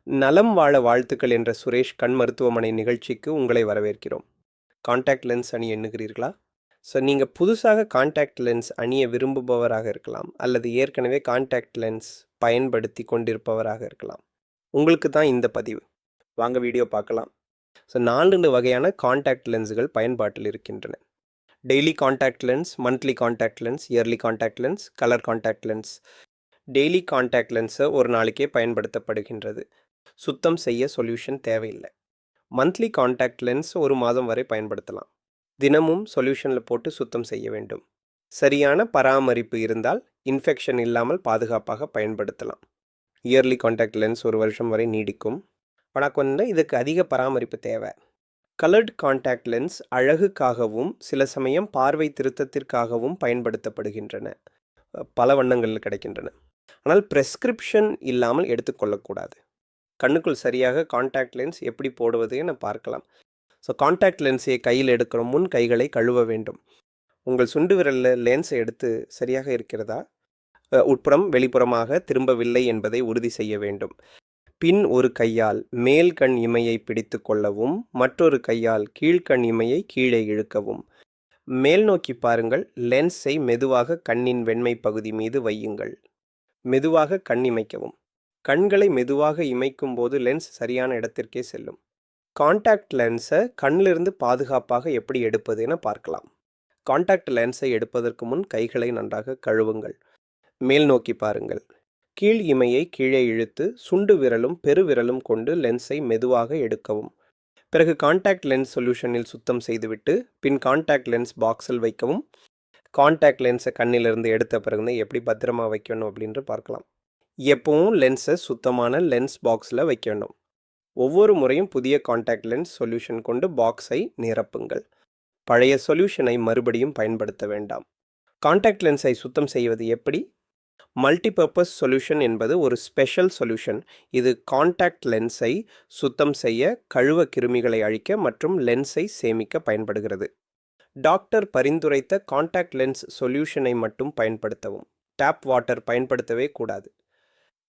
நலம் வாழ வாழ்த்துக்கள் என்ற சுரேஷ் கண் மருத்துவமனை நிகழ்ச்சிக்கு உங்களை வரவேற்கிறோம். கான்டாக்ட் லென்ஸ் அணிய எண்ணுகிறீர்களா? ஸோ நீங்கள் புதுசாக கான்டாக்ட் லென்ஸ் அணிய விரும்புபவராக இருக்கலாம், அல்லது ஏற்கனவே கான்டாக்ட் லென்ஸ் பயன்படுத்தி கொண்டிருப்பவராக இருக்கலாம். உங்களுக்கு தான் இந்த பதிவு. வாங்க வீடியோ பார்க்கலாம். ஸோ 4 வகையான கான்டாக்ட் லென்ஸுகள் பயன்பாட்டில் இருக்கின்றன. Daily contact lens, monthly contact lens, yearly contact lens, colour contact lens. Daily contact லென்ஸை ஒரு நாளைக்கே பயன்படுத்தப்படுகின்றது. சுத்தம் செய்ய சொல்யூஷன் தேவையில்லை. மந்த்லி கான்டாக்ட் லென்ஸ் ஒரு மாதம் வரை பயன்படுத்தலாம். தினமும் சொல்யூஷனில் போட்டு சுத்தம் செய்ய வேண்டும். சரியான பராமரிப்பு இருந்தால் இன்ஃபெக்ஷன் இல்லாமல் பாதுகாப்பாக பயன்படுத்தலாம். இயர்லி கான்டாக்ட் லென்ஸ் ஒரு வருஷம் வரை நீடிக்கும். ஆனால் கொஞ்சம் இதுக்கு அதிக பராமரிப்பு தேவை. கலர்டு கான்டாக்ட் லென்ஸ் அழகுக்காகவும் சில சமயம் பார்வை திருத்தத்திற்காகவும் பயன்படுத்தப்படுகின்றன. பல வண்ணங்களில் கிடைக்கின்றன. ஆனால் பிரெஸ்கிரிப்ஷன் இல்லாமல் எடுத்துக்கொள்ளக்கூடாது. கண்ணுக்குள் சரியாக கான்டாக்ட் லென்ஸ் எப்படி போடுவது என பார்க்கலாம். ஸோ கான்டாக்ட் லென்ஸை கையில் எடுக்கிற முன் கைகளை கழுவ வேண்டும். உங்கள் சுண்டு விரலில் லென்ஸை எடுத்து சரியாக இருக்கிறதா, உட்புறம் வெளிப்புறமாக திரும்பவில்லை என்பதை உறுதி செய்ய வேண்டும். பின் ஒரு கையால் மேல் கண் இமையை பிடித்து கொள்ளவும், மற்றொரு கையால் கீழ்கண் இமையை கீழே இழுக்கவும். மேல் நோக்கி பாருங்கள். லென்ஸை மெதுவாக கண்ணின் வெண்மை பகுதி மீது வையுங்கள். மெதுவாக கண் இமைக்கவும். கண்களை மெதுவாக இமைக்கும் போது லென்ஸ் சரியான இடத்திற்கே செல்லும். கான்டாக்ட் லென்ஸை கண்ணிலிருந்து பாதுகாப்பாக எப்படி எடுப்பது என பார்க்கலாம். கான்டாக்ட் லென்ஸை எடுப்பதற்கு முன் கைகளை நன்றாக கழுவுங்கள். மேல் நோக்கி பாருங்கள். கீழ் இமையை கீழே இழுத்து சுண்டு விரலும் பெருவிரலும் கொண்டு லென்ஸை மெதுவாக எடுக்கவும். பிறகு கான்டாக்ட் லென்ஸ் சொல்யூஷனில் சுத்தம் செய்துவிட்டு பின் கான்டாக்ட் லென்ஸ் பாக்ஸில் வைக்கவும். கான்டாக்ட் லென்ஸை கண்ணிலிருந்து எடுத்த பிறகு எப்படி பத்திரமா வைக்கணும் அப்படின்று பார்க்கலாம். எப்பவும் லென்ஸை சுத்தமான லென்ஸ் பாக்ஸில் வைக்க வேண்டும். ஒவ்வொரு முறையும் புதிய கான்டாக்ட் லென்ஸ் சொல்யூஷன் கொண்டு பாக்ஸை நிரப்புங்கள். பழைய சொல்யூஷனை மறுபடியும் பயன்படுத்த வேண்டாம். கான்டாக்ட் லென்ஸை சுத்தம் செய்வது எப்படி? மல்டிபர்பஸ் சொல்யூஷன் என்பது ஒரு ஸ்பெஷல் சொல்யூஷன். இது கான்டாக்ட் லென்ஸை சுத்தம் செய்ய, கழுவ கிருமிகளை அழிக்க மற்றும் லென்ஸை சேமிக்க பயன்படுகிறது. டாக்டர் பரிந்துரைத்த கான்டாக்ட் லென்ஸ் சொல்யூஷனை மட்டும் பயன்படுத்தவும். டேப் வாட்டர் பயன்படுத்தவே கூடாது.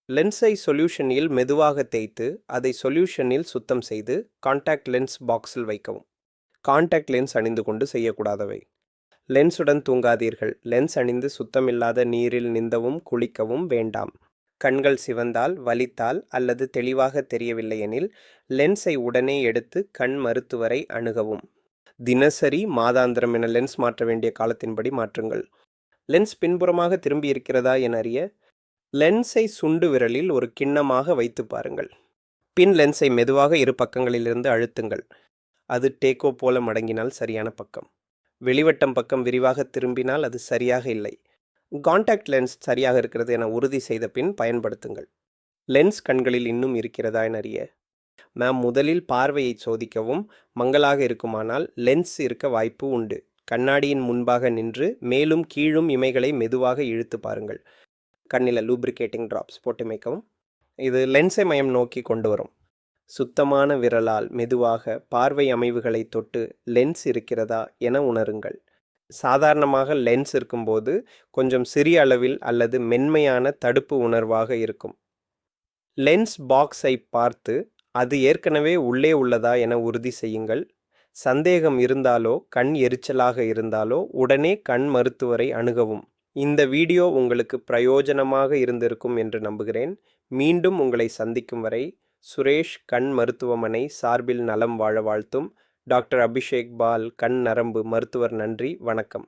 லென்ஸை சொல்யூஷனில் மெதுவாக தேய்த்து அதை சொல்யூஷனில் சுத்தம் செய்து கான்டாக்ட் லென்ஸ் பாக்ஸில் வைக்கவும். கான்டாக்ட் லென்ஸ் அணிந்து கொண்டு செய்யக்கூடாதவை. லென்ஸுடன் தூங்காதீர்கள். லென்ஸ் அணிந்து சுத்தமில்லாத நீரில் நீந்தவும் குளிக்கவும் வேண்டாம். கண்கள் சிவந்தால், வலித்தால் அல்லது தெளிவாக தெரியவில்லை எனில் லென்ஸை உடனே எடுத்து கண் மருத்துவரை அணுகவும். தினசரி, மாதாந்திரம் என லென்ஸ் மாற்ற வேண்டிய காலத்தின்படி மாற்றுங்கள். லென்ஸ் பின்புறமாக திரும்பி இருக்கிறதா என அறிய லென்ஸை சுண்டு விரலில் ஒரு கிண்ணமாக வைத்து பாருங்கள். பின் லென்ஸை மெதுவாக இரு பக்கங்களிலிருந்து அழுத்துங்கள். அது டேக்கோ போல மடங்கினால் சரியான பக்கம். வெளிவட்டம் பக்கம் விரிவாக திரும்பினால் அது சரியாக இல்லை. கான்டாக்ட் லென்ஸ் சரியாக இருக்கிறது என உறுதி செய்த பின் பயன்படுத்துங்கள். லென்ஸ் கண்களில் இன்னும் இருக்கிறதா என அறிய முதலில் பார்வையை சோதிக்கவும். மங்கலாக இருக்குமானால் லென்ஸ் இருக்க வாய்ப்பு உண்டு. கண்ணாடியின் முன்பாக நின்று மேலும் கீழும் இமைகளை மெதுவாக இழுத்து பாருங்கள். கண்ணில் லூப்ரிகேட்டிங் ட்ராப்ஸ் போட்டு மேய்க்கவும். இது லென்ஸை மையம் நோக்கி கொண்டு வரும். சுத்தமான விரலால் மெதுவாக பார்வை அமைவுகளை தொட்டு லென்ஸ் இருக்கிறதா என உணருங்கள். சாதாரணமாக லென்ஸ் இருக்கும்போது கொஞ்சம் சிறிய அளவில் அல்லது மென்மையான தடுப்பு உணர்வாக இருக்கும். லென்ஸ் பாக்ஸை பார்த்து அது ஏற்கனவே உள்ளே உள்ளதா என உறுதி செய்யுங்கள். சந்தேகம் இருந்தாலோ கண் எரிச்சலாக இருந்தாலோ உடனே கண் மருத்துவரை அணுகவும். இந்த வீடியோ உங்களுக்கு பிரயோஜனமாக இருந்திருக்கும் என்று நம்புகிறேன். மீண்டும் உங்களை சந்திக்கும் வரை சுரேஷ் கண் மருத்துவமனை சார்பில் நலம் வாழ வாழ்த்தும் டாக்டர் அபிஷேக் பால், கண் நரம்பு மருத்துவர். நன்றி, வணக்கம்.